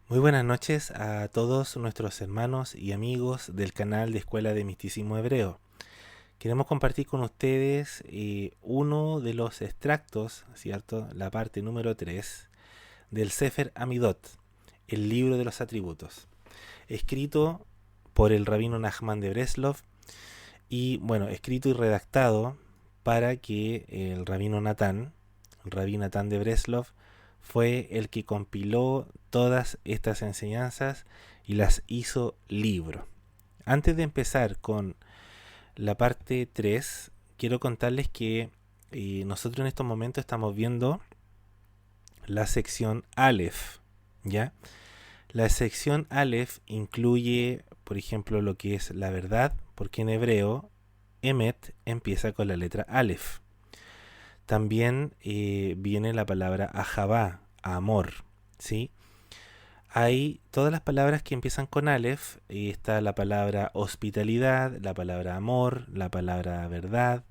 Muy buenas noches a todos nuestros hermanos y amigos del canal de Escuela de Misticismo Hebreo. Queremos compartir con ustedes uno de los extractos, ¿cierto? La parte número 3 del Sefer Amidot, el libro de los atributos, escrito por el rabino Nachman de Breslov y, bueno, escrito y redactado para que el rabí Natán de Breslov, fue el que compiló todas estas enseñanzas y las hizo libro. Antes de empezar con la parte 3, quiero contarles que nosotros en estos momentos estamos viendo la sección Aleph, ¿ya? La sección Aleph incluye, por ejemplo, lo que es la verdad, porque en hebreo Emet empieza con la letra Aleph. También viene la palabra Ahabá, amor, ¿sí? Hay todas las palabras que empiezan con Aleph, y está la palabra hospitalidad, la palabra amor, la palabra verdad.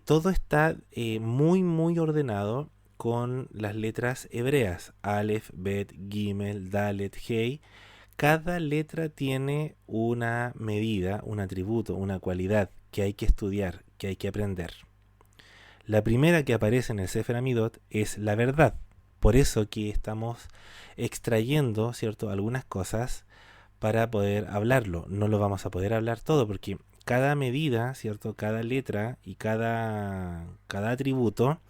Todo está muy ordenado con las letras hebreas, Aleph, Bet, Gimel, Dalet, Hei. Cada letra tiene una medida, un atributo, una cualidad que hay que estudiar, que hay que aprender. La primera que aparece en el Sefer Amidot es la verdad. Por eso que estamos extrayendo, ¿cierto?, algunas cosas para poder hablarlo. No lo vamos a poder hablar todo porque cada medida, ¿cierto?, cada letra y cada atributo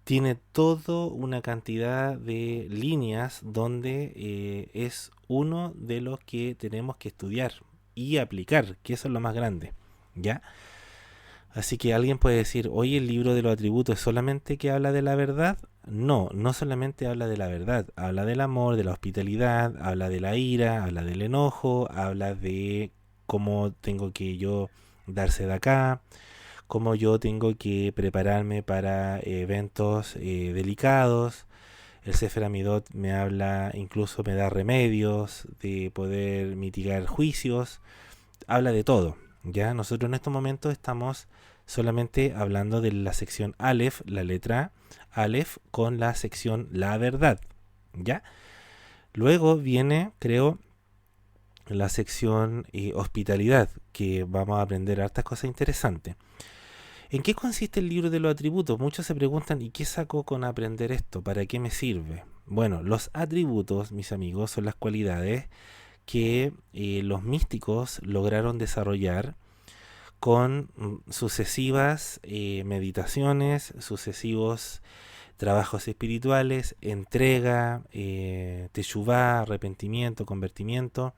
tiene todo una cantidad de líneas donde es uno de los que tenemos que estudiar y aplicar, que eso es lo más grande, ¿ya? Así que alguien puede decir, oye, el libro de los atributos es solamente que habla de la verdad. No, no solamente habla de la verdad, habla del amor, de la hospitalidad, habla de la ira, habla del enojo, habla de cómo tengo que yo darse de acá, cómo yo tengo que prepararme para eventos delicados. El Sefer Amidot me habla, incluso me da remedios de poder mitigar juicios, habla de todo. Ya nosotros en estos momentos estamos solamente hablando de la sección Aleph, la letra Aleph, con la sección la verdad. Ya. Luego viene, creo, la sección hospitalidad, que vamos a aprender hartas cosas interesantes. ¿En qué consiste el libro de los atributos? Muchos se preguntan, ¿y qué saco con aprender esto? ¿Para qué me sirve? Bueno, los atributos, mis amigos, son las cualidades que los místicos lograron desarrollar con sucesivas meditaciones, sucesivos trabajos espirituales, entrega, teshuvá, arrepentimiento, convertimiento,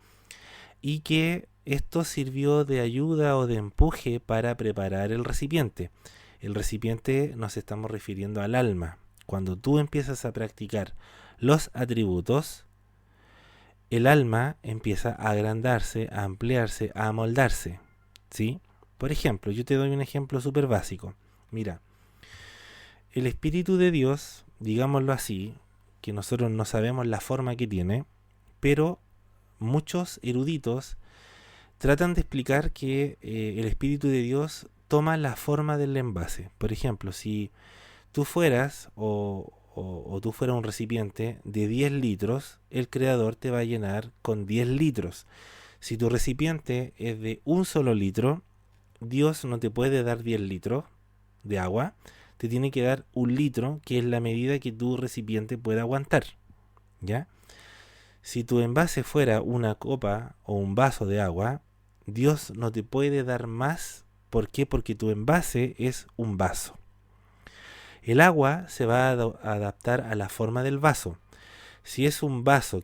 y que esto sirvió de ayuda o de empuje para preparar el recipiente. El recipiente nos estamos refiriendo al alma. Cuando tú empiezas a practicar los atributos, el alma empieza a agrandarse, a ampliarse, a amoldarse, ¿sí? Por ejemplo, yo te doy un ejemplo súper básico. Mira, el Espíritu de Dios, digámoslo así, que nosotros no sabemos la forma que tiene, pero muchos eruditos tratan de explicar que el Espíritu de Dios toma la forma del envase. Por ejemplo, si tú fueras o tú fueras un recipiente de 10 litros, el creador te va a llenar con 10 litros. Si tu recipiente es de un solo litro, Dios no te puede dar 10 litros de agua, te tiene que dar un litro, que es la medida que tu recipiente puede aguantar. ¿Ya? Si tu envase fuera una copa o un vaso de agua, Dios no te puede dar más. ¿Por qué? Porque tu envase es un vaso. El agua se va a adaptar a la forma del vaso. Si es un vaso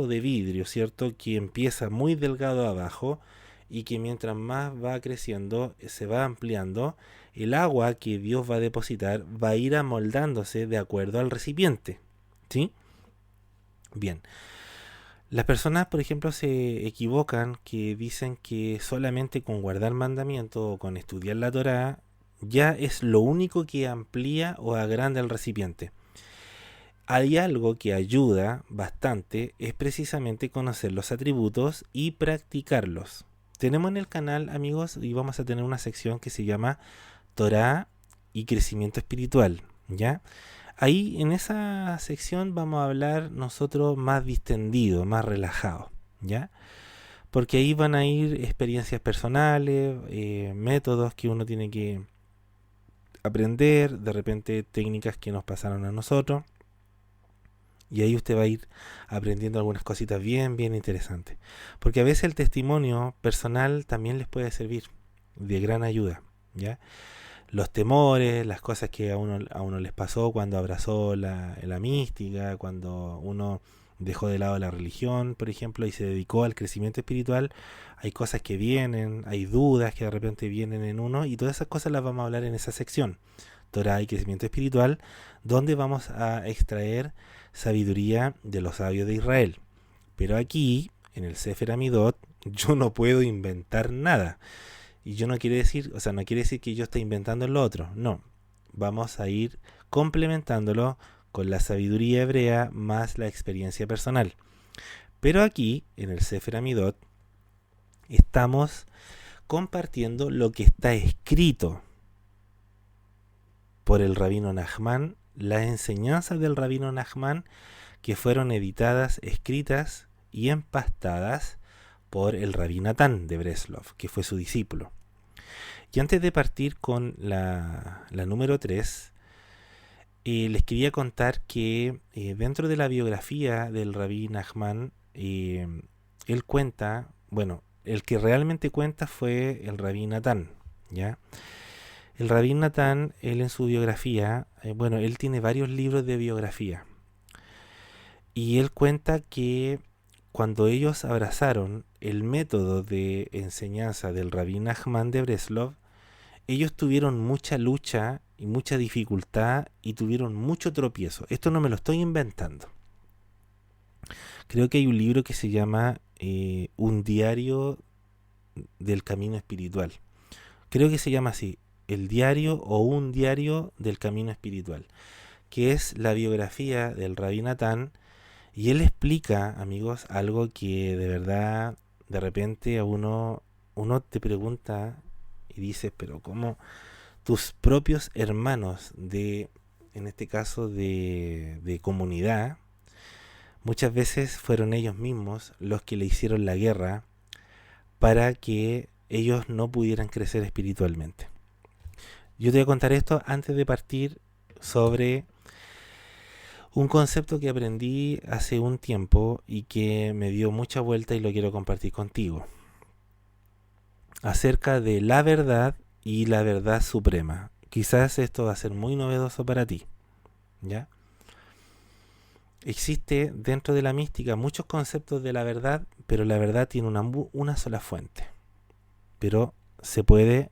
de vidrio, ¿cierto? Que empieza muy delgado abajo y que mientras más va creciendo, se va ampliando, el agua que Dios va a depositar va a ir amoldándose de acuerdo al recipiente. ¿Sí? Bien. Las personas, por ejemplo, se equivocan que dicen que solamente con guardar mandamiento o con estudiar la Torá ya es lo único que amplía o agranda el recipiente. Hay algo que ayuda bastante, es precisamente conocer los atributos y practicarlos. Tenemos en el canal, amigos, y vamos a tener una sección que se llama Torá y crecimiento espiritual, ¿ya? Ahí en esa sección vamos a hablar nosotros más distendido, más relajado, ¿ya? Porque ahí van a ir experiencias personales, métodos que uno tiene que aprender, de repente técnicas que nos pasaron a nosotros. Y ahí usted va a ir aprendiendo algunas cositas bien, bien interesantes. Porque a veces el testimonio personal también les puede servir de gran ayuda, ¿ya? Los temores, las cosas que a uno les pasó cuando abrazó la mística, cuando uno dejó de lado la religión, por ejemplo, y se dedicó al crecimiento espiritual. Hay cosas que vienen, hay dudas que de repente vienen en uno, y todas esas cosas las vamos a hablar en esa sección, Torah y crecimiento espiritual, donde vamos a extraer sabiduría de los sabios de Israel. Pero aquí, en el Sefer Amidot, yo no puedo inventar nada. Y yo no quiere decir, o sea, no quiere decir que yo esté inventando lo otro. No. Vamos a ir complementándolo con la sabiduría hebrea más la experiencia personal. Pero aquí, en el Sefer Amidot, estamos compartiendo lo que está escrito por el rabino Nachman, las enseñanzas del rabino Nachman que fueron editadas, escritas y empastadas por el rabí Natán de Breslov, que fue su discípulo. Y antes de partir con la número 3, les quería contar que dentro de la biografía del rabí Nachman, él cuenta, bueno, el que realmente cuenta fue el rabí Natán, ¿ya? El rabí Natán, él en su biografía, bueno, él tiene varios libros de biografía, y él cuenta que cuando ellos abrazaron el método de enseñanza del rabí Nachman de Breslov, ellos tuvieron mucha lucha y mucha dificultad y tuvieron mucho tropiezo. Esto no me lo estoy inventando. Creo que hay un libro que se llama Un diario del camino espiritual. Creo que se llama así, El diario o Un diario del camino espiritual, que es la biografía del rabí Natán. Y él explica, amigos, algo que de verdad de repente a uno te pregunta y dices, pero ¿cómo tus propios hermanos en este caso de comunidad, muchas veces fueron ellos mismos los que le hicieron la guerra para que ellos no pudieran crecer espiritualmente? Yo te voy a contar esto antes de partir sobre un concepto que aprendí hace un tiempo y que me dio mucha vuelta y lo quiero compartir contigo. Acerca de la verdad y la verdad suprema. Quizás esto va a ser muy novedoso para ti, ¿ya? Existe dentro de la mística muchos conceptos de la verdad, pero la verdad tiene una sola fuente. Pero se puede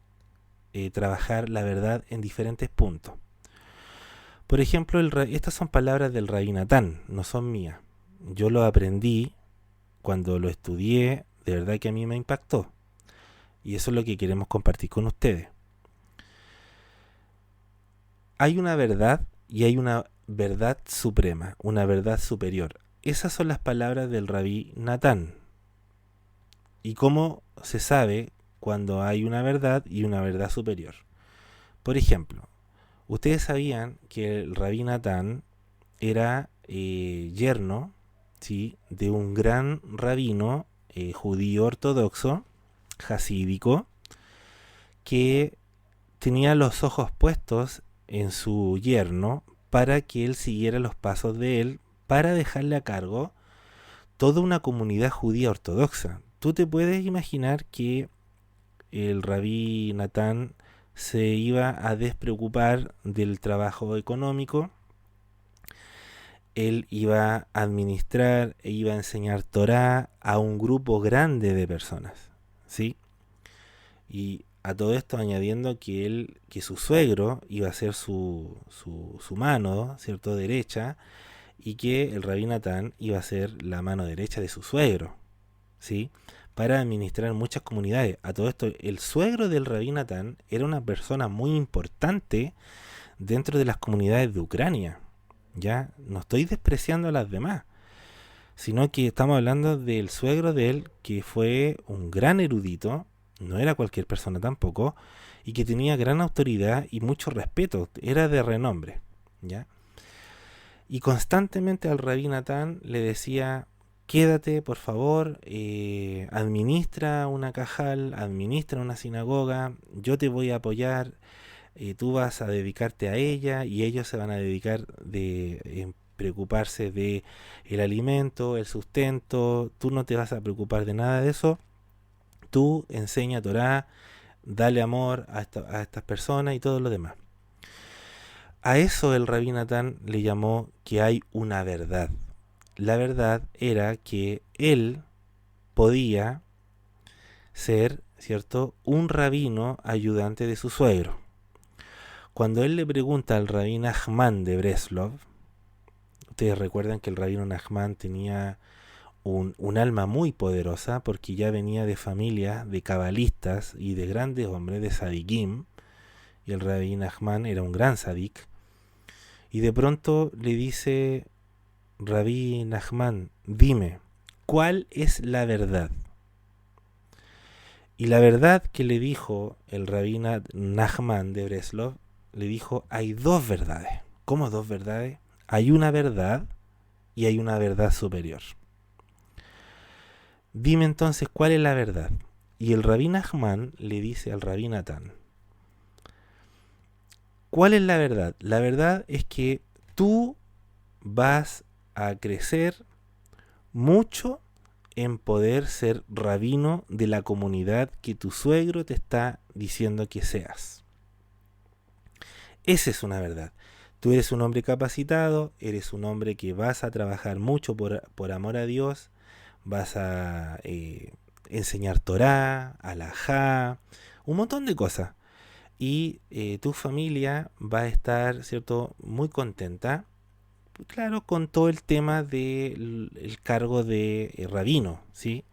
trabajar la verdad en diferentes puntos. Por ejemplo, estas son palabras del rabí Natán, no son mías. Yo lo aprendí cuando lo estudié, de verdad que a mí me impactó. Y eso es lo que queremos compartir con ustedes. Hay una verdad y hay una verdad suprema, una verdad superior. Esas son las palabras del rabí Natán. ¿Y cómo se sabe cuando hay una verdad y una verdad superior? Por ejemplo, ustedes sabían que el rabí Natán era yerno, ¿sí?, de un gran rabino judío ortodoxo, jasídico, que tenía los ojos puestos en su yerno para que él siguiera los pasos de él, para dejarle a cargo toda una comunidad judía ortodoxa. Tú te puedes imaginar que el rabí Natán se iba a despreocupar del trabajo económico, él iba a administrar e iba a enseñar Torá a un grupo grande de personas, ¿sí? Y a todo esto añadiendo que su suegro iba a ser su mano, ¿cierto?, derecha, y que el rabí Natán iba a ser la mano derecha de su suegro, ¿sí?, para administrar muchas comunidades. A todo esto, el suegro del rabí Natán era una persona muy importante dentro de las comunidades de Ucrania. Ya no estoy despreciando a las demás, sino que estamos hablando del suegro de él, que fue un gran erudito, no era cualquier persona tampoco, y que tenía gran autoridad y mucho respeto, era de renombre, ¿ya? Y constantemente al Rabí Natán le decía, quédate por favor, administra una cajal, administra una sinagoga, yo te voy a apoyar, tú vas a dedicarte a ella y ellos se van a dedicar de preocuparse de el alimento, el sustento, tú no te vas a preocupar de nada de eso, tú enseña Torah, dale amor a estas personas y todo lo demás. A eso el Rabí Natán le llamó que hay una verdad. La verdad era que él podía ser, ¿cierto?, un rabino ayudante de su suegro. Cuando él le pregunta al rabí Nachman de Breslov, ustedes recuerdan que el rabino Nachman tenía un alma muy poderosa porque ya venía de familia de cabalistas y de grandes hombres de sadikim, y el rabí Nachman era un gran sadik, y de pronto le dice, Rabí Nachman, dime, ¿cuál es la verdad? Y la verdad que le dijo el rabí Nachman de Breslov, le dijo, hay dos verdades. ¿Cómo dos verdades? Hay una verdad y hay una verdad superior. Dime entonces, ¿cuál es la verdad? Y el rabí Nachman le dice al rabí Natán, ¿cuál es la verdad? La verdad es que tú vas a crecer mucho en poder ser rabino de la comunidad que tu suegro te está diciendo que seas. Esa es una verdad. Tú eres un hombre capacitado, eres un hombre que vas a trabajar mucho por amor a Dios, vas a enseñar Torah, alajá, un montón de cosas. Y tu familia va a estar, ¿cierto?, muy contenta, claro, con todo el tema del cargo de rabino, ¿sí?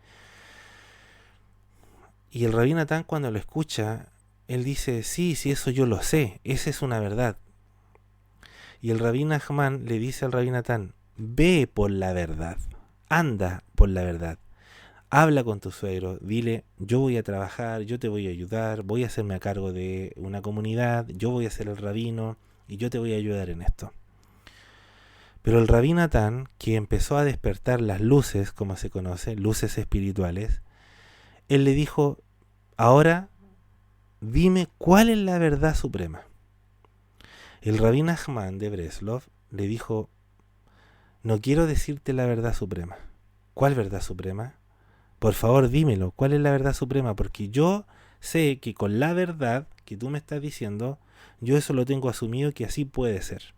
Y el rabí Natán cuando lo escucha, él dice, sí, eso yo lo sé, esa es una verdad. Y el rabí Nachman le dice al rabí Natán, ve por la verdad, anda por la verdad, habla con tu suegro, dile, yo voy a trabajar, yo te voy a ayudar, voy a hacerme a cargo de una comunidad, yo voy a ser el rabino y yo te voy a ayudar en esto. Pero el rabí Natán, que empezó a despertar las luces, como se conoce, luces espirituales, él le dijo, ahora dime cuál es la verdad suprema. El rabí Nachman de Breslov le dijo, no quiero decirte la verdad suprema. ¿Cuál verdad suprema? Por favor dímelo, ¿cuál es la verdad suprema? Porque yo sé que con la verdad que tú me estás diciendo, yo eso lo tengo asumido que así puede ser.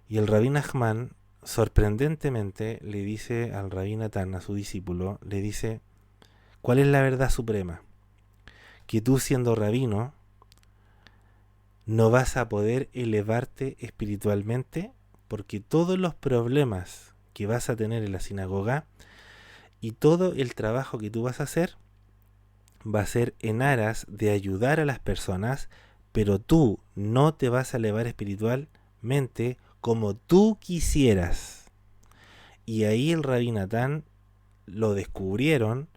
Y el rabí Nachman, sorprendentemente, le dice al rabí Natán, a su discípulo, le dice, ¿cuál es la verdad suprema? Que tú siendo rabino no vas a poder elevarte espiritualmente porque todos los problemas que vas a tener en la sinagoga y todo el trabajo que tú vas a hacer va a ser en aras de ayudar a las personas, pero tú no te vas a elevar espiritualmente como tú quisieras. Y ahí el rabí Natán lo descubrieron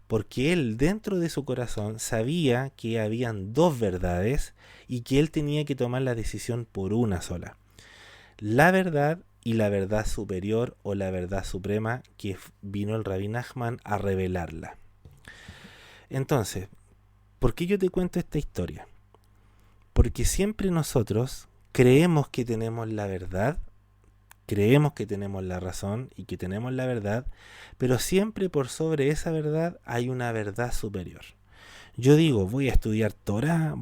porque él dentro de su corazón sabía que habían dos verdades y que él tenía que tomar la decisión por una sola. La verdad y la verdad superior o la verdad suprema que vino el rabí Nachman a revelarla. Entonces, ¿por qué yo te cuento esta historia? Porque siempre nosotros creemos que tenemos la verdad, creemos que tenemos la razón y que tenemos la verdad, pero siempre por sobre esa verdad hay una verdad superior. Yo digo, voy a estudiar Torah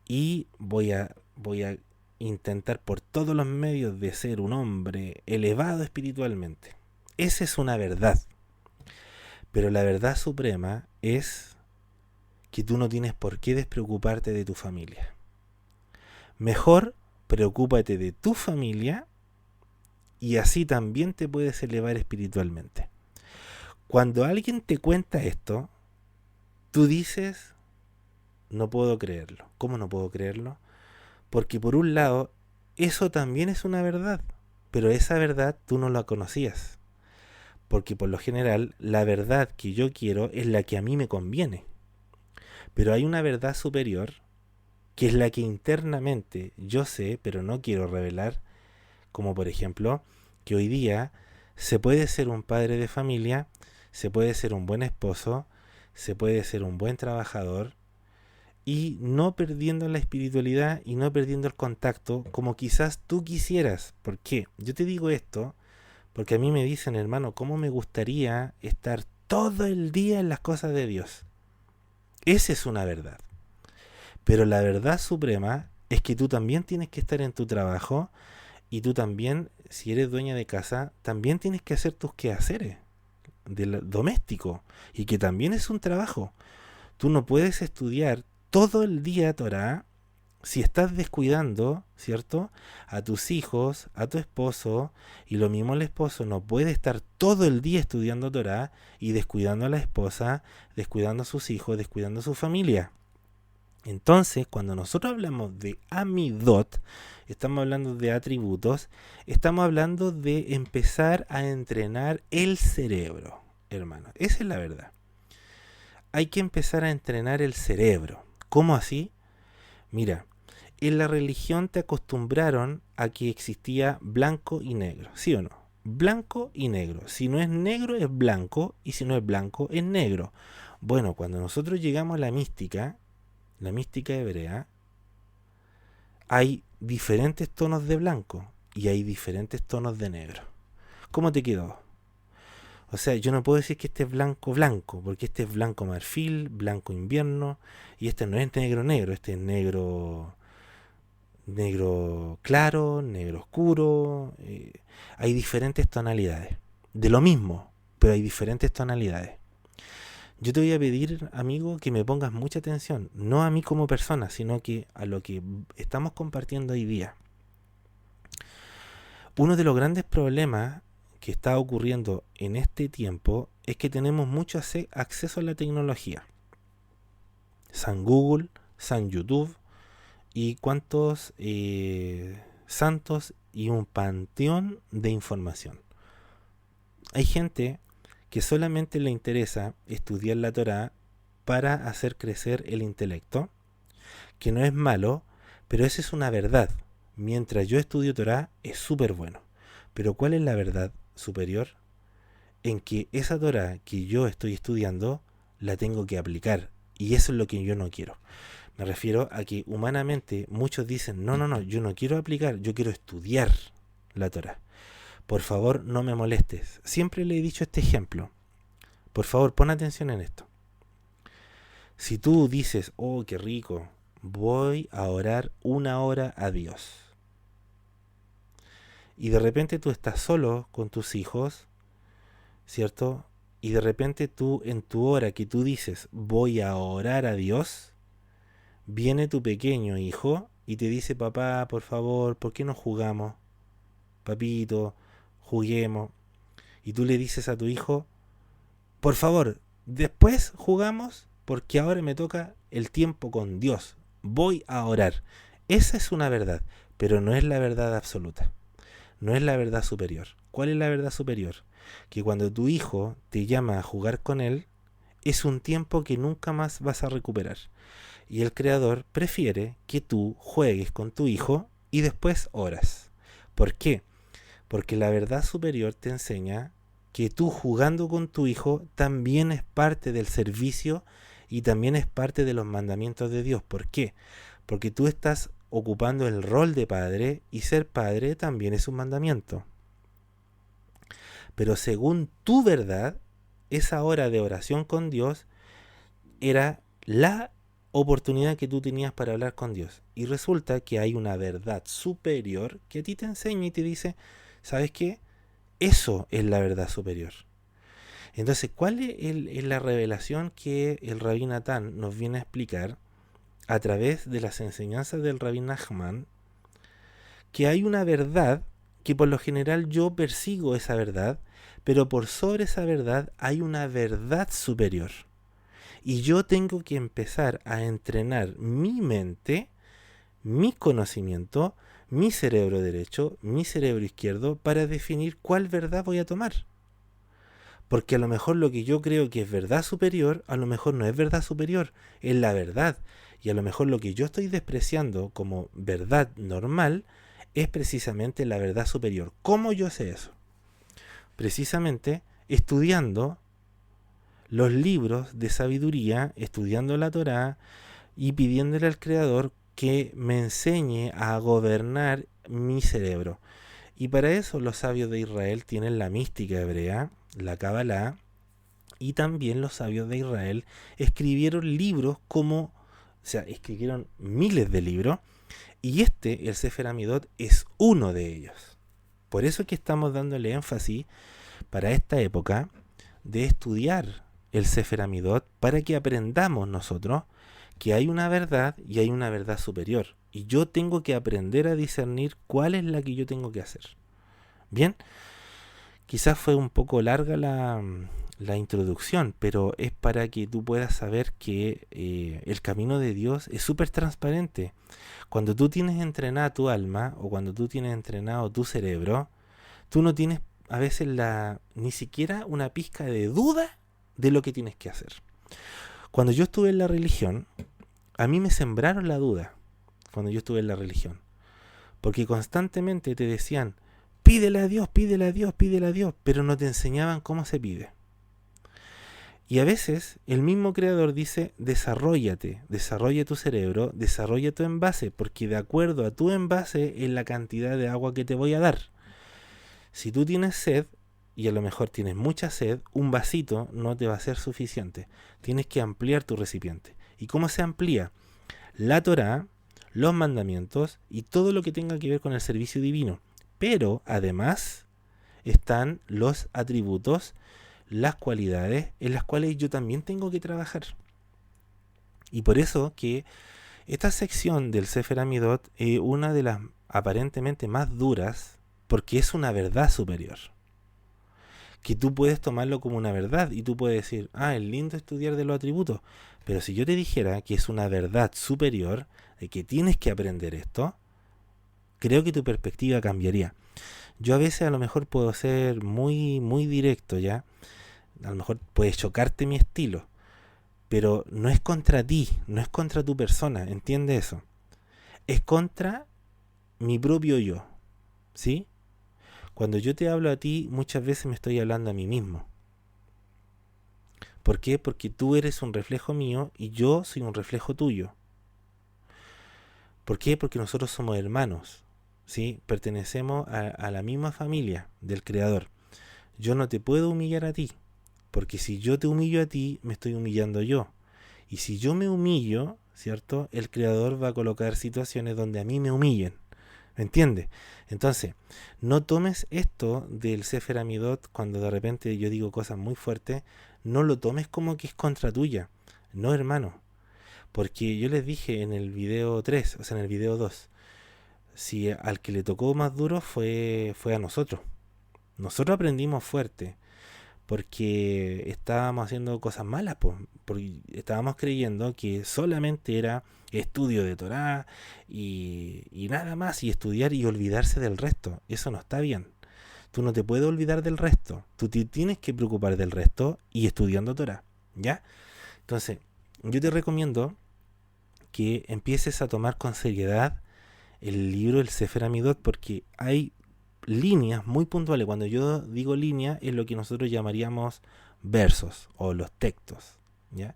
y voy a intentar por todos los medios de ser un hombre elevado espiritualmente. Esa es una verdad. Pero la verdad suprema es que tú no tienes por qué despreocuparte de tu familia. Mejor preocúpate de tu familia y así también te puedes elevar espiritualmente. Cuando alguien te cuenta esto, tú dices, no puedo creerlo. ¿Cómo no puedo creerlo? Porque por un lado, eso también es una verdad, pero esa verdad tú no la conocías. Porque por lo general, la verdad que yo quiero es la que a mí me conviene. Pero hay una verdad superior que es la que internamente yo sé, pero no quiero revelar, como por ejemplo, que hoy día se puede ser un padre de familia, se puede ser un buen esposo, se puede ser un buen trabajador, y no perdiendo la espiritualidad y no perdiendo el contacto como quizás tú quisieras. ¿Por qué? Yo te digo esto porque a mí me dicen, hermano, ¿cómo me gustaría estar todo el día en las cosas de Dios? Esa es una verdad. Pero la verdad suprema es que tú también tienes que estar en tu trabajo y tú también, si eres dueña de casa, también tienes que hacer tus quehaceres del doméstico y que también es un trabajo. Tú no puedes estudiar todo el día Torah si estás descuidando, ¿cierto? A tus hijos, a tu esposo, y lo mismo el esposo no puede estar todo el día estudiando Torah y descuidando a la esposa, descuidando a sus hijos, descuidando a su familia. Entonces, cuando nosotros hablamos de amidot, estamos hablando de atributos, estamos hablando de empezar a entrenar el cerebro, hermano. Esa es la verdad. Hay que empezar a entrenar el cerebro. ¿Cómo así? Mira, en la religión te acostumbraron a que existía blanco y negro, ¿sí o no? Blanco y negro. Si no es negro es blanco y si no es blanco es negro. Bueno, cuando nosotros llegamos a la mística hebrea, hay diferentes tonos de blanco y hay diferentes tonos de negro. ¿Cómo te quedó? O sea, yo no puedo decir que este es blanco blanco, porque este es blanco marfil, blanco invierno, y este no es negro negro, este es negro claro, negro oscuro. Hay diferentes tonalidades. De lo mismo, pero hay diferentes tonalidades. Yo te voy a pedir, amigo, que me pongas mucha atención, no a mí como persona, sino que a lo que estamos compartiendo hoy día. Uno de los grandes problemas que está ocurriendo en este tiempo es que tenemos mucho acceso a la tecnología. San Google, San YouTube y cuantos santos y un panteón de información. Hay gente que solamente le interesa estudiar la Torá para hacer crecer el intelecto, que no es malo, pero esa es una verdad. Mientras yo estudio Torá es súper bueno. Pero ¿cuál es la verdad superior? En que esa Torá que yo estoy estudiando la tengo que aplicar. Y eso es lo que yo no quiero. Me refiero a que humanamente muchos dicen, no, yo no quiero aplicar, yo quiero estudiar la Torá. Por favor, no me molestes. Siempre le he dicho este ejemplo. Por favor, pon atención en esto. Si tú dices, oh, qué rico, voy a orar 1 hora a Dios. Y de repente tú estás solo con tus hijos, ¿cierto? Y de repente tú, en tu hora que tú dices, voy a orar a Dios, viene tu pequeño hijo y te dice, papá, por favor, ¿por qué no jugamos? Papito, juguemos. Y tú le dices a tu hijo, por favor, después jugamos porque ahora me toca el tiempo con Dios. Voy a orar. Esa es una verdad, pero no es la verdad absoluta. No es la verdad superior. ¿Cuál es la verdad superior? Que cuando tu hijo te llama a jugar con él, es un tiempo que nunca más vas a recuperar. Y el Creador prefiere que tú juegues con tu hijo y después oras. ¿Por qué? Porque la verdad superior te enseña que tú jugando con tu hijo también es parte del servicio y también es parte de los mandamientos de Dios. ¿Por qué? Porque tú estás ocupando el rol de padre y ser padre también es un mandamiento. Pero según tu verdad, esa hora de oración con Dios era la oportunidad que tú tenías para hablar con Dios. Y resulta que hay una verdad superior que a ti te enseña y te dice, ¿sabes qué? Eso es la verdad superior. Entonces, ¿cuál es la revelación que el Rabí Natán nos viene a explicar a través de las enseñanzas del Rabí Nachman? Que hay una verdad que por lo general yo persigo esa verdad, pero por sobre esa verdad hay una verdad superior. Y yo tengo que empezar a entrenar mi mente, mi conocimiento, mi cerebro derecho, mi cerebro izquierdo, para definir cuál verdad voy a tomar. Porque a lo mejor lo que yo creo que es verdad superior, a lo mejor no es verdad superior, es la verdad. Y a lo mejor lo que yo estoy despreciando como verdad normal es precisamente la verdad superior. ¿Cómo yo sé eso? Precisamente estudiando los libros de sabiduría, estudiando la Torá y pidiéndole al Creador que me enseñe a gobernar mi cerebro. Y para eso los sabios de Israel tienen la mística hebrea, la Kabbalah, y también los sabios de Israel escribieron libros escribieron miles de libros, y el Sefer Amidot, es uno de ellos. Por eso es que estamos dándole énfasis para esta época de estudiar el Sefer Amidot para que aprendamos nosotros que hay una verdad y hay una verdad superior. Y yo tengo que aprender a discernir cuál es la que yo tengo que hacer. Bien, quizás fue un poco larga la introducción, pero es para que tú puedas saber que el camino de Dios es súper transparente. Cuando tú tienes entrenada tu alma o cuando tú tienes entrenado tu cerebro, tú no tienes a veces ni siquiera una pizca de duda de lo que tienes que hacer. Cuando yo estuve en la religión, a mí me sembraron la duda cuando yo estuve en la religión. Porque constantemente te decían, pídele a Dios, pídele a Dios, pídele a Dios, pero no te enseñaban cómo se pide. Y a veces el mismo creador dice, desarróllate, desarrolla tu cerebro, desarrolla tu envase, porque de acuerdo a tu envase es la cantidad de agua que te voy a dar. Si tú tienes sed, y a lo mejor tienes mucha sed, un vasito no te va a ser suficiente. Tienes que ampliar tu recipiente. ¿Y cómo se amplía? La Torá, los mandamientos y todo lo que tenga que ver con el servicio divino. Pero además están los atributos, las cualidades en las cuales yo también tengo que trabajar. Y por eso que esta sección del Sefer Amidot es una de las aparentemente más duras, porque es una verdad superior. Que tú puedes tomarlo como una verdad y tú puedes decir, es lindo estudiar de los atributos, pero si yo te dijera que es una verdad superior, de que tienes que aprender esto, creo que tu perspectiva cambiaría. Yo a veces a lo mejor puedo ser muy, muy directo, ¿ya? A lo mejor puede chocarte mi estilo, pero no es contra ti, no es contra tu persona, ¿entiende eso? Es contra mi propio yo, ¿sí? Cuando yo te hablo a ti, muchas veces me estoy hablando a mí mismo. ¿Por qué? Porque tú eres un reflejo mío y yo soy un reflejo tuyo. ¿Por qué? Porque nosotros somos hermanos, ¿sí? Pertenecemos a la misma familia del Creador. Yo no te puedo humillar a ti, porque si yo te humillo a ti, me estoy humillando yo. Y si yo me humillo, ¿cierto? El Creador va a colocar situaciones donde a mí me humillen. ¿Me entiendes? Entonces, no tomes esto del Sefer Amidot cuando de repente yo digo cosas muy fuertes, no lo tomes como que es contra tuya. No, hermano. Porque yo les dije en el video 3, o sea, en el video 2, si al que le tocó más duro fue a nosotros. Nosotros aprendimos fuerte porque estábamos haciendo cosas malas, porque estábamos creyendo que solamente era estudio de Torá y nada más, y estudiar y olvidarse del resto. Eso no está bien. Tú no te puedes olvidar del resto. Tú te tienes que preocupar del resto y estudiando Torá, ¿ya? Entonces, yo te recomiendo que empieces a tomar con seriedad el libro El Sefer Amidot, porque hay líneas muy puntuales. Cuando yo digo línea, es lo que nosotros llamaríamos versos o los textos, ¿ya?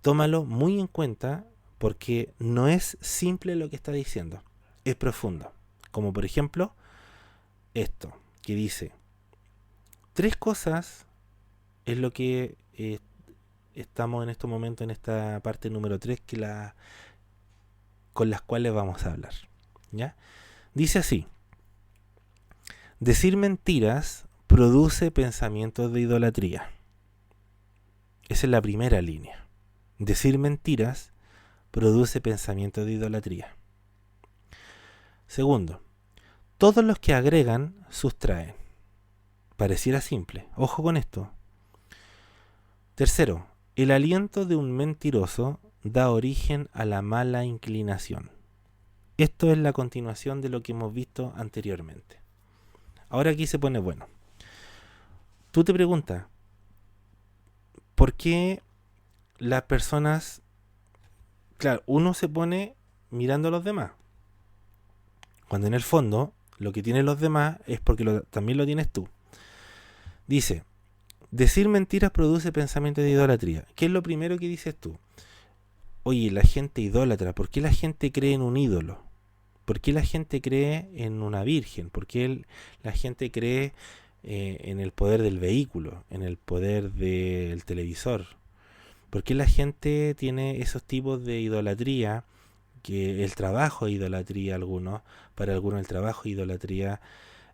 Tómalo muy en cuenta porque no es simple lo que está diciendo, es profundo. Como por ejemplo esto, que dice, 3 cosas es lo que estamos en este momento en esta parte número 3 con las cuales vamos a hablar, ¿ya? Dice así: decir mentiras produce pensamientos de idolatría. Esa es la primera línea. Decir mentiras produce pensamientos de idolatría. Segundo, todos los que agregan sustraen. Pareciera simple. Ojo con esto. Tercero, el aliento de un mentiroso da origen a la mala inclinación. Esto es la continuación de lo que hemos visto anteriormente. Ahora aquí se pone bueno. Tú te preguntas, ¿por qué las personas, claro, uno se pone mirando a los demás, cuando en el fondo lo que tienen los demás es porque también lo tienes tú? Dice, decir mentiras produce pensamiento de idolatría. ¿Qué es lo primero que dices tú? Oye, la gente idólatra, ¿por qué la gente cree en un ídolo? ¿Por qué la gente cree en una virgen? ¿Por qué la gente cree en el poder del vehículo, en el poder del televisor? ¿Por qué la gente tiene esos tipos de idolatría? Que el trabajo es idolatría algunos, para algunos el trabajo es idolatría,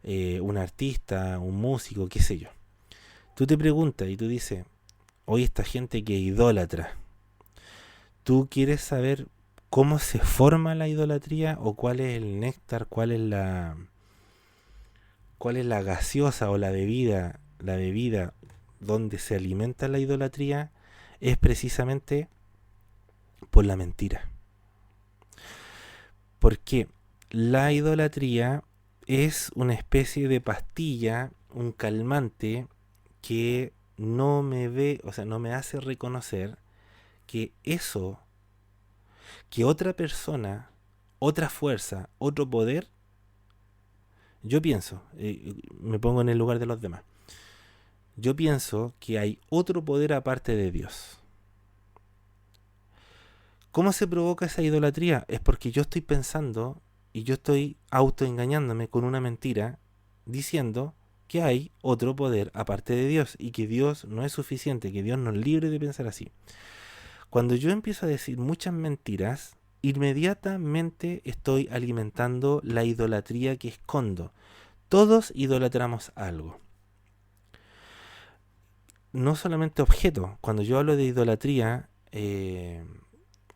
un artista, un músico, qué sé yo. Tú te preguntas y tú dices, oye, esta gente que idólatra, ¿tú quieres saber cómo se forma la idolatría o cuál es el néctar, cuál es la gaseosa o la bebida donde se alimenta la idolatría? Es precisamente por la mentira. Porque la idolatría es una especie de pastilla, un calmante que no me ve, o sea, no me hace reconocer que eso, que otra persona, otra fuerza, otro poder, yo pienso, me pongo en el lugar de los demás, yo pienso que hay otro poder aparte de Dios. ¿Cómo se provoca esa idolatría? Es porque yo estoy pensando y yo estoy autoengañándome con una mentira diciendo que hay otro poder aparte de Dios y que Dios no es suficiente, que Dios nos libre de pensar así. Cuando yo empiezo a decir muchas mentiras, inmediatamente estoy alimentando la idolatría que escondo. Todos idolatramos algo. No solamente objeto. Cuando yo hablo de idolatría,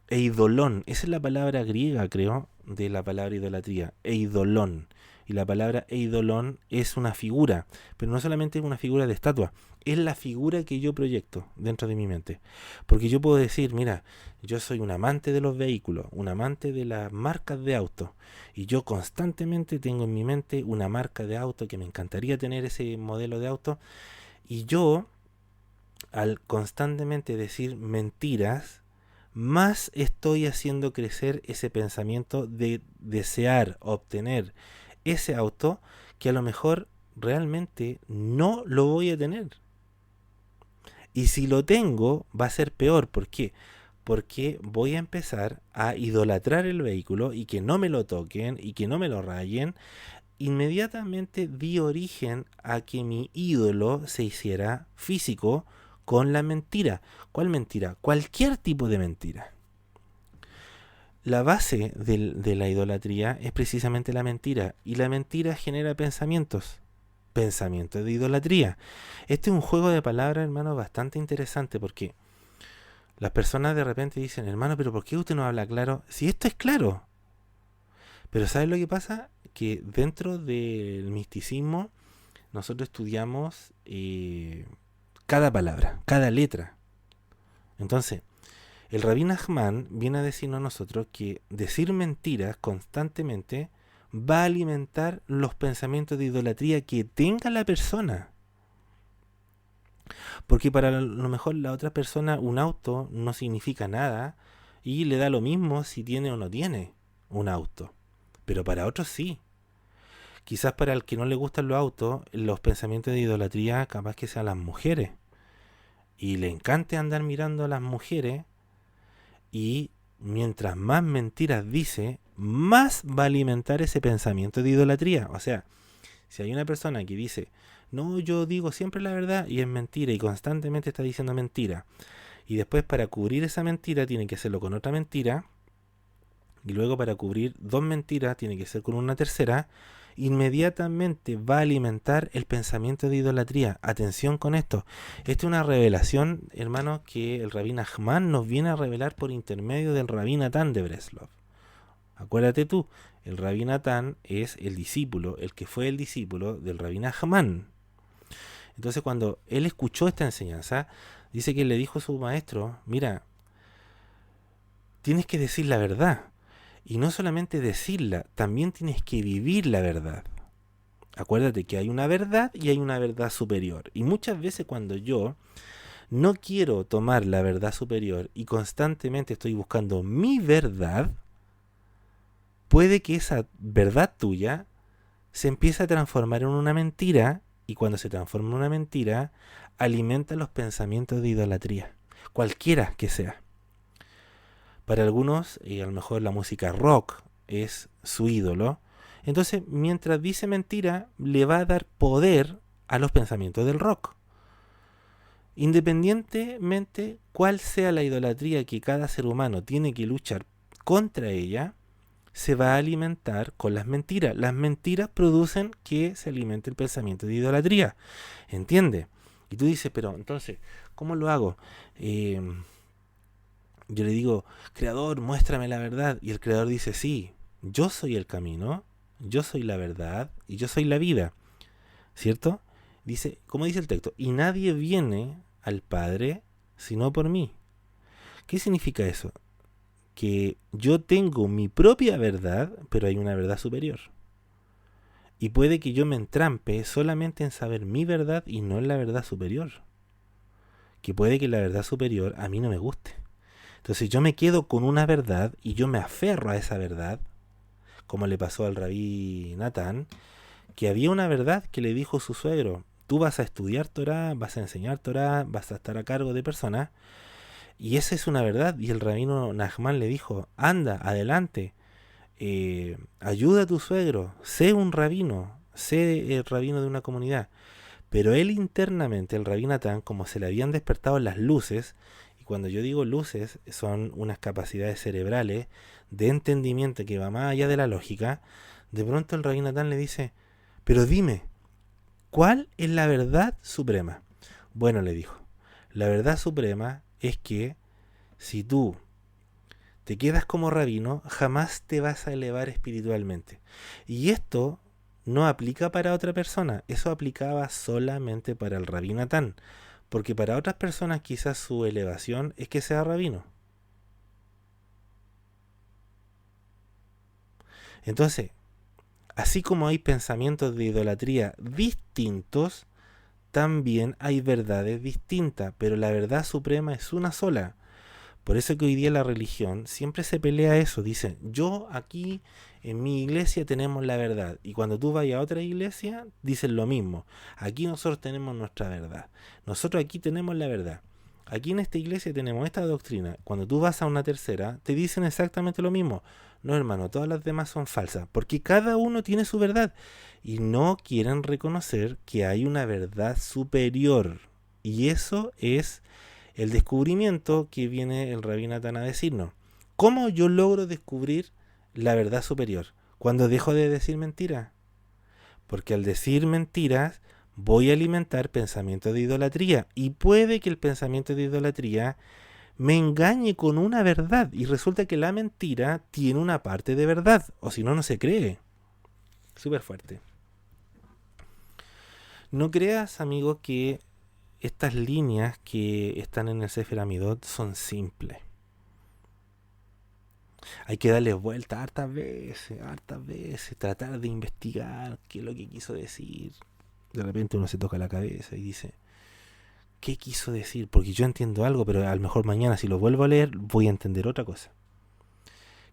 eidolón, esa es la palabra griega, creo, de la palabra idolatría, eidolón. Y la palabra eidolón es una figura, pero no solamente es una figura de estatua, es la figura que yo proyecto dentro de mi mente. Porque yo puedo decir, mira, yo soy un amante de los vehículos, un amante de las marcas de auto, y yo constantemente tengo en mi mente una marca de auto que me encantaría tener ese modelo de auto, y yo, al constantemente decir mentiras, más estoy haciendo crecer ese pensamiento de desear obtener ese auto que a lo mejor realmente no lo voy a tener. Y si lo tengo, va a ser peor. ¿Por qué? Porque voy a empezar a idolatrar el vehículo y que no me lo toquen y que no me lo rayen. Inmediatamente di origen a que mi ídolo se hiciera físico con la mentira. ¿Cuál mentira? Cualquier tipo de mentira. La base de la idolatría es precisamente la mentira, y la mentira genera pensamientos de idolatría. Este es un juego de palabras, hermano, bastante interesante, porque las personas de repente dicen, hermano, pero ¿por qué usted no habla claro? Si esto es claro. Pero ¿sabes lo que pasa? Que dentro del misticismo nosotros estudiamos cada palabra, cada letra. Entonces, el Rabí Nachman viene a decirnos a nosotros que decir mentiras constantemente va a alimentar los pensamientos de idolatría que tenga la persona. Porque para lo mejor la otra persona un auto no significa nada y le da lo mismo si tiene o no tiene un auto. Pero para otros sí. Quizás para el que no le gustan los autos, los pensamientos de idolatría capaz que sean las mujeres. Y le encante andar mirando a las mujeres, y mientras más mentiras dice, más va a alimentar ese pensamiento de idolatría. O sea, si hay una persona que dice, no, yo digo siempre la verdad y es mentira y constantemente está diciendo mentira, y después para cubrir esa mentira tiene que hacerlo con otra mentira, y luego para cubrir dos mentiras tiene que ser con una tercera, inmediatamente va a alimentar el pensamiento de idolatría. Atención con esto. Esta es una revelación, hermanos, que el Rabí Nachman nos viene a revelar por intermedio del Rabí Natán de Breslov. Acuérdate tú, el Rabí Natán es el discípulo, el que fue el discípulo del Rabí Nachman. Entonces cuando él escuchó esta enseñanza, dice que le dijo a su maestro, mira, tienes que decir la verdad. Y no solamente decirla, también tienes que vivir la verdad. Acuérdate que hay una verdad y hay una verdad superior. Y muchas veces cuando yo no quiero tomar la verdad superior y constantemente estoy buscando mi verdad, puede que esa verdad tuya se empiece a transformar en una mentira, y cuando se transforma en una mentira, alimenta los pensamientos de idolatría, cualquiera que sea. Para algunos, a lo mejor la música rock es su ídolo. Entonces, mientras dice mentira, le va a dar poder a los pensamientos del rock. Independientemente cuál sea la idolatría que cada ser humano tiene que luchar contra ella, se va a alimentar con las mentiras. Las mentiras producen que se alimente el pensamiento de idolatría. ¿Entiende? Y tú dices, pero entonces, ¿cómo lo hago? Yo le digo, Creador, muéstrame la verdad. Y el Creador dice, sí, yo soy el camino, yo soy la verdad y yo soy la vida. ¿Cierto? Dice, como dice el texto, y nadie viene al Padre sino por mí. ¿Qué significa eso? Que yo tengo mi propia verdad, pero hay una verdad superior. Y puede que yo me entrampe solamente en saber mi verdad y no en la verdad superior. Que puede que la verdad superior a mí no me guste. Entonces yo me quedo con una verdad y yo me aferro a esa verdad, como le pasó al rabí Natán, que había una verdad que le dijo su suegro: tú vas a estudiar Torah, vas a enseñar Torah, vas a estar a cargo de personas, y esa es una verdad. Y el rabino Nachman le dijo: anda, adelante, ayuda a tu suegro, sé un rabino, sé el rabino de una comunidad. Pero él internamente, el rabí Natán, como se le habían despertado las luces, y cuando yo digo luces, son unas capacidades cerebrales de entendimiento que va más allá de la lógica, de pronto el rabí Natán le dice: pero dime, ¿cuál es la verdad suprema? Bueno, le dijo, la verdad suprema es que si tú te quedas como rabino, jamás te vas a elevar espiritualmente. Y esto no aplica para otra persona, eso aplicaba solamente para el rabí Natán, porque para otras personas quizás su elevación es que sea rabino. Entonces, así como hay pensamientos de idolatría distintos, también hay verdades distintas, pero la verdad suprema es una sola. Por eso que hoy día la religión siempre se pelea eso. Dice, yo aquí en mi iglesia tenemos la verdad. Y cuando tú vayas a otra iglesia, dicen lo mismo. Aquí nosotros tenemos nuestra verdad. Nosotros aquí tenemos la verdad. Aquí en esta iglesia tenemos esta doctrina. Cuando tú vas a una tercera, te dicen exactamente lo mismo. No, hermano, todas las demás son falsas. Porque cada uno tiene su verdad. Y no quieren reconocer que hay una verdad superior. Y eso es el descubrimiento que viene el rabí Natán a decirnos. ¿Cómo yo logro descubrir la verdad superior? Cuando dejo de decir mentiras. Porque al decir mentiras voy a alimentar pensamientos de idolatría. Y puede que el pensamiento de idolatría me engañe con una verdad. Y resulta que la mentira tiene una parte de verdad. O si no, no se cree. Súper fuerte. No creas, amigo, que estas líneas que están en el Sefer Amidot son simples. Hay que darle vuelta hartas veces, tratar de investigar qué es lo que quiso decir. De repente uno se toca la cabeza y dice, ¿qué quiso decir? Porque yo entiendo algo, pero a lo mejor mañana si lo vuelvo a leer voy a entender otra cosa.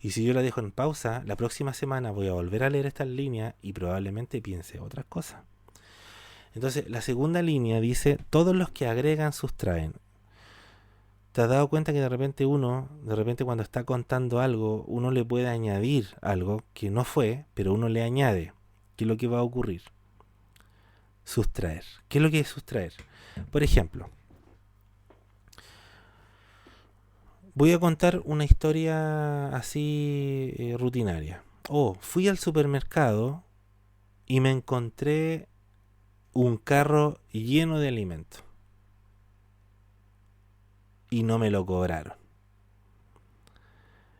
Y si yo la dejo en pausa, la próxima semana voy a volver a leer estas líneas y probablemente piense otras cosas. Entonces, la segunda línea dice, todos los que agregan sustraen. ¿Te has dado cuenta que de repente cuando está contando algo, uno le puede añadir algo que no fue, pero uno le añade? ¿Qué es lo que va a ocurrir? Sustraer. ¿Qué es lo que es sustraer? Por ejemplo, voy a contar una historia así rutinaria. Fui al supermercado y me encontré un carro lleno de alimentos y no me lo cobraron.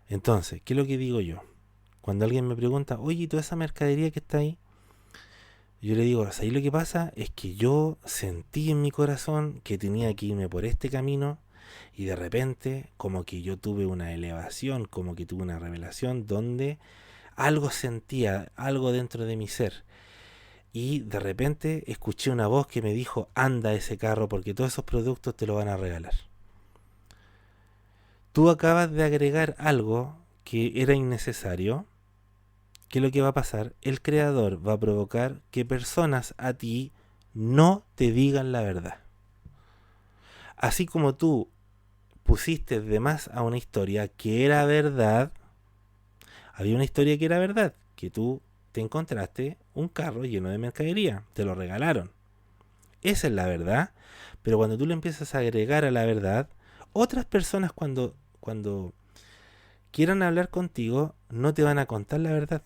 Entonces, ¿qué es lo que digo yo? Cuando alguien me pregunta, oye, ¿toda esa mercadería que está ahí? Yo le digo, ahí lo que pasa es que yo sentí en mi corazón que tenía que irme por este camino y de repente como que yo tuve una elevación, como que tuve una revelación donde algo sentía, algo dentro de mi ser. y de repente escuché una voz que me dijo, anda ese carro porque todos esos productos te lo van a regalar. Tú acabas de agregar algo que era innecesario. ¿Qué es lo que va a pasar? El creador va a provocar que personas a ti no te digan la verdad. Así como tú pusiste de más a una historia que era verdad, había una historia que era verdad, que tú te encontraste un carro lleno de mercadería, te lo regalaron. Esa es la verdad, pero cuando tú le empiezas a agregar a la verdad, otras personas cuando quieran hablar contigo no te van a contar la verdad.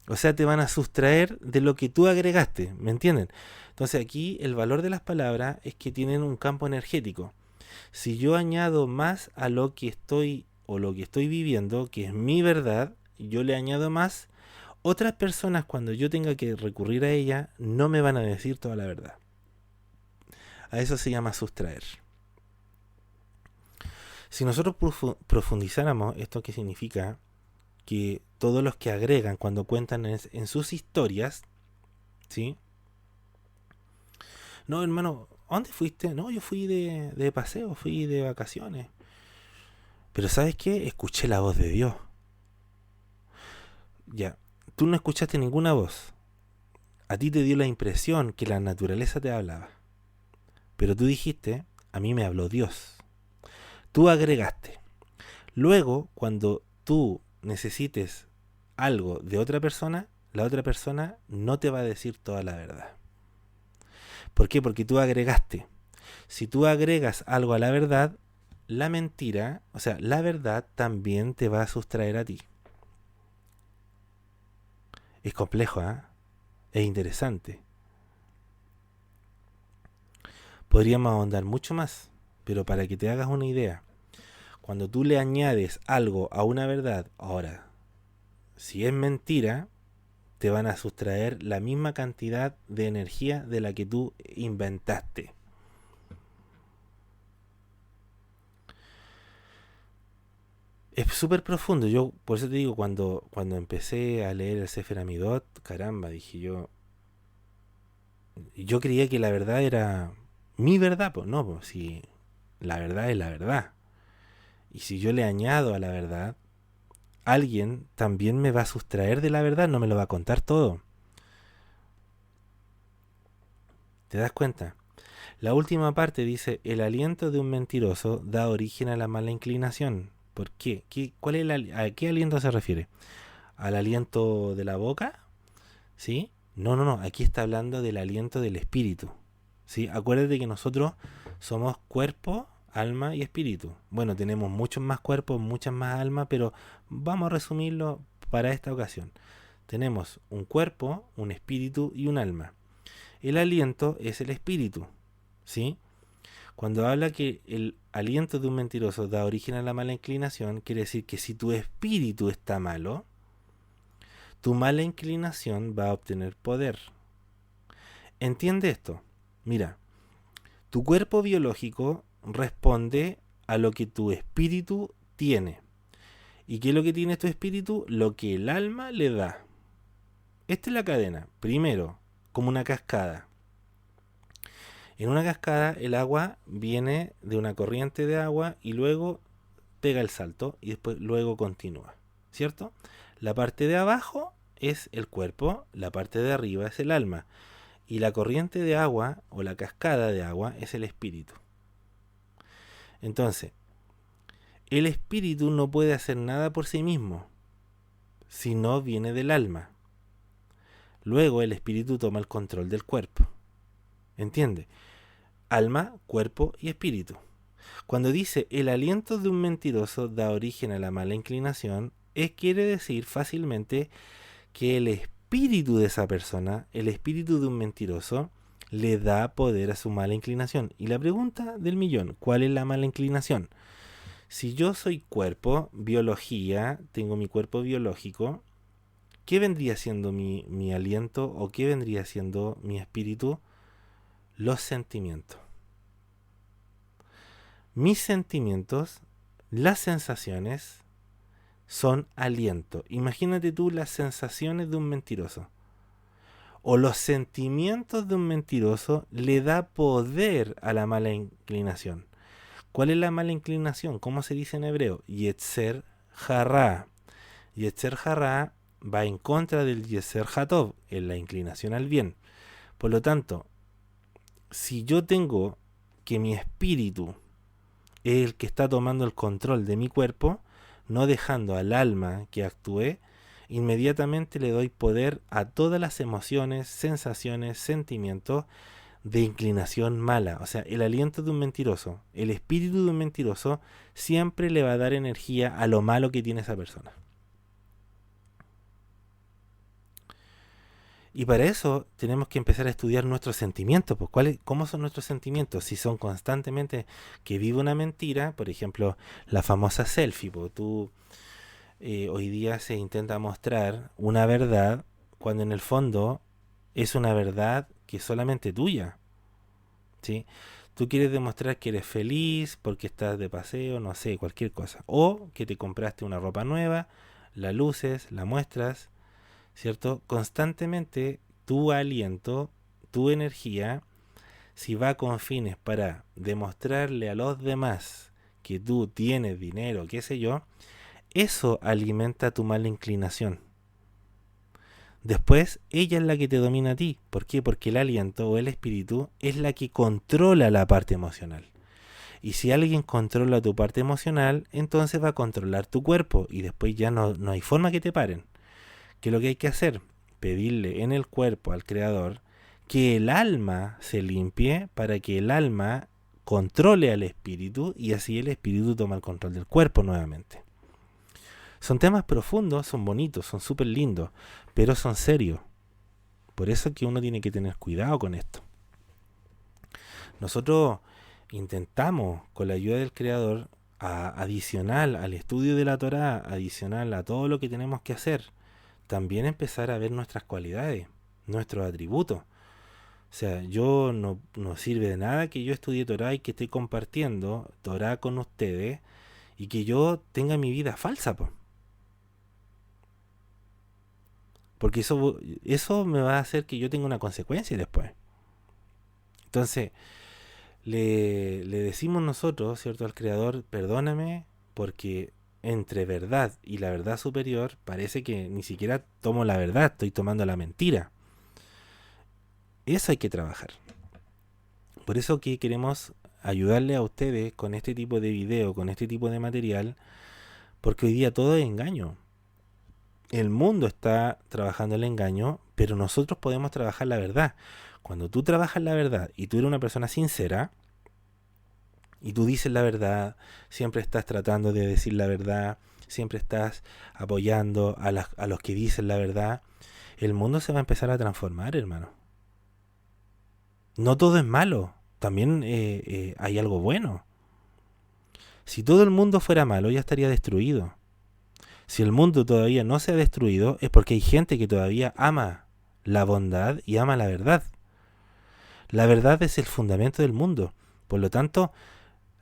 O sea, te van a sustraer de lo que tú agregaste, ¿me entienden? Entonces aquí el valor de las palabras es que tienen un campo energético. Si yo añado más a lo que estoy o lo que estoy viviendo, que es mi verdad, yo le añado más, otras personas cuando yo tenga que recurrir a ella no me van a decir toda la verdad. A eso se llama sustraer. Si nosotros profundizáramos, ¿esto qué significa? Que todos los que agregan cuando cuentan en sus historias, ¿sí? No, hermano, ¿a dónde fuiste? No, yo fui de paseo, fui de vacaciones. Pero ¿sabes qué? Escuché la voz de Dios. Ya, tú no escuchaste ninguna voz. A ti te dio la impresión que la naturaleza te hablaba. Pero tú dijiste, a mí me habló Dios. Tú agregaste. Luego, cuando tú necesites algo de otra persona, la otra persona no te va a decir toda la verdad. ¿Por qué? Porque tú agregaste. Si tú agregas algo a la verdad, la mentira, o sea, la verdad también te va a sustraer a ti. Es complejo, ¿eh? Es interesante. Podríamos ahondar mucho más, pero para que te hagas una idea, cuando tú le añades algo a una verdad, ahora, si es mentira, te van a sustraer la misma cantidad de energía de la que tú inventaste. Es súper profundo. Yo, por eso te digo, cuando empecé a leer el Sefer Amidot, caramba, dije yo creía que la verdad era mi verdad, pues no, pues si la verdad es la verdad. Y si yo le añado a la verdad, alguien también me va a sustraer de la verdad, no me lo va a contar todo. ¿Te das cuenta? La última parte dice, el aliento de un mentiroso da origen a la mala inclinación. ¿Por qué? ¿Cuál es ¿A qué aliento se refiere? ¿Al aliento de la boca? ¿Sí? No. Aquí está hablando del aliento del espíritu. ¿Sí? Acuérdate que nosotros somos cuerpo, alma y espíritu. Bueno, tenemos muchos más cuerpos, muchas más almas, pero vamos a resumirlo para esta ocasión. Tenemos un cuerpo, un espíritu y un alma. El aliento es el espíritu. ¿Sí? Cuando habla que el aliento de un mentiroso da origen a la mala inclinación, quiere decir que si tu espíritu está malo, tu mala inclinación va a obtener poder. Entiende esto. Mira, tu cuerpo biológico responde a lo que tu espíritu tiene. ¿Y qué es lo que tiene tu espíritu? Lo que el alma le da. Esta es la cadena. Primero, como una cascada. En una cascada el agua viene de una corriente de agua y luego pega el salto y después luego continúa. ¿Cierto? La parte de abajo es el cuerpo, la parte de arriba es el alma. Y la corriente de agua o la cascada de agua es el espíritu. Entonces, el espíritu no puede hacer nada por sí mismo, si no viene del alma. Luego el espíritu toma el control del cuerpo. ¿Entiende? Alma, cuerpo y espíritu. Cuando dice el aliento de un mentiroso da origen a la mala inclinación, quiere decir fácilmente que el espíritu de esa persona, el espíritu de un mentiroso, le da poder a su mala inclinación. Y la pregunta del millón, ¿cuál es la mala inclinación? Si yo soy cuerpo, biología, tengo mi cuerpo biológico, ¿qué vendría siendo mi aliento o qué vendría siendo mi espíritu? Los sentimientos. Mis sentimientos, las sensaciones, son aliento. Imagínate tú las sensaciones de un mentiroso. o los sentimientos de un mentiroso le da poder a la mala inclinación. ¿Cuál es la mala inclinación? ¿Cómo se dice en hebreo? Yetzer Hará. Yetzer Hará va en contra del Yetzer Hatov, en la inclinación al bien. Por lo tanto, si yo tengo que mi espíritu es el que está tomando el control de mi cuerpo, no dejando al alma que actúe, inmediatamente le doy poder a todas las emociones, sensaciones, sentimientos de inclinación mala. O sea, el aliento de un mentiroso, el espíritu de un mentiroso, siempre le va a dar energía a lo malo que tiene esa persona. Y para eso tenemos que empezar a estudiar nuestros sentimientos. Pues, ¿cómo son nuestros sentimientos? Si son constantemente que vive una mentira, por ejemplo, la famosa selfie. Pues, hoy día se intenta mostrar una verdad cuando en el fondo es una verdad que es solamente tuya. ¿Sí? Tú quieres demostrar que eres feliz porque estás de paseo, no sé, cualquier cosa. O que te compraste una ropa nueva, la luces, la muestras, ¿cierto? Constantemente tu aliento, tu energía, si va con fines para demostrarle a los demás que tú tienes dinero, qué sé yo, eso alimenta tu mala inclinación. Después, ella es la que te domina a ti. ¿Por qué? Porque el aliento o el espíritu es la que controla la parte emocional. Y si alguien controla tu parte emocional, entonces va a controlar tu cuerpo y después ya no hay forma que te paren. ¿Qué es lo que hay que hacer? Pedirle en el cuerpo al Creador que el alma se limpie para que el alma controle al espíritu y así el espíritu toma el control del cuerpo nuevamente. Son temas profundos, son bonitos, son súper lindos, pero son serios. Por eso es que uno tiene que tener cuidado con esto. Nosotros intentamos, con la ayuda del Creador, adicional al estudio de la Torá, adicional a todo lo que tenemos que hacer, también empezar a ver nuestras cualidades, nuestros atributos. O sea, no sirve de nada que yo estudie Torá y que esté compartiendo Torá con ustedes y que yo tenga mi vida falsa, po. Porque eso me va a hacer que yo tenga una consecuencia después. Entonces, le decimos nosotros, ¿cierto?, al Creador, perdóname porque entre verdad y la verdad superior parece que ni siquiera tomo la verdad, estoy tomando la mentira. Eso hay que trabajar. Por eso que queremos ayudarle a ustedes con este tipo de video, con este tipo de material, porque hoy día todo es engaño. El mundo está trabajando el engaño, pero nosotros podemos trabajar la verdad. Cuando tú trabajas la verdad y tú eres una persona sincera, y tú dices la verdad, siempre estás tratando de decir la verdad, siempre estás apoyando a los que dicen la verdad, el mundo se va a empezar a transformar, hermano. No todo es malo, también hay algo bueno. Si todo el mundo fuera malo, ya estaría destruido. Si el mundo todavía no se ha destruido, es porque hay gente que todavía ama la bondad y ama la verdad. La verdad es el fundamento del mundo. Por lo tanto,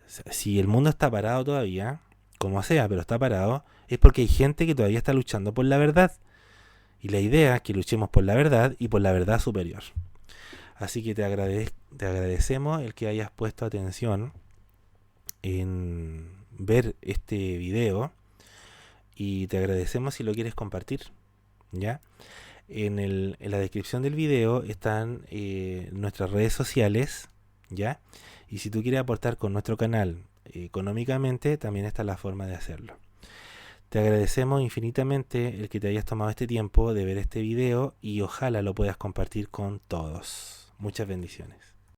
si el mundo está parado todavía, como sea, pero está parado, es porque hay gente que todavía está luchando por la verdad. Y la idea es que luchemos por la verdad y por la verdad superior. Así que te agradecemos el que hayas puesto atención en ver este video y te agradecemos si lo quieres compartir, ¿ya? En la descripción del video están nuestras redes sociales, ¿ya? Y si tú quieres aportar con nuestro canal económicamente, también está la forma de hacerlo. Te agradecemos infinitamente el que te hayas tomado este tiempo de ver este video y ojalá lo puedas compartir con todos. Muchas bendiciones.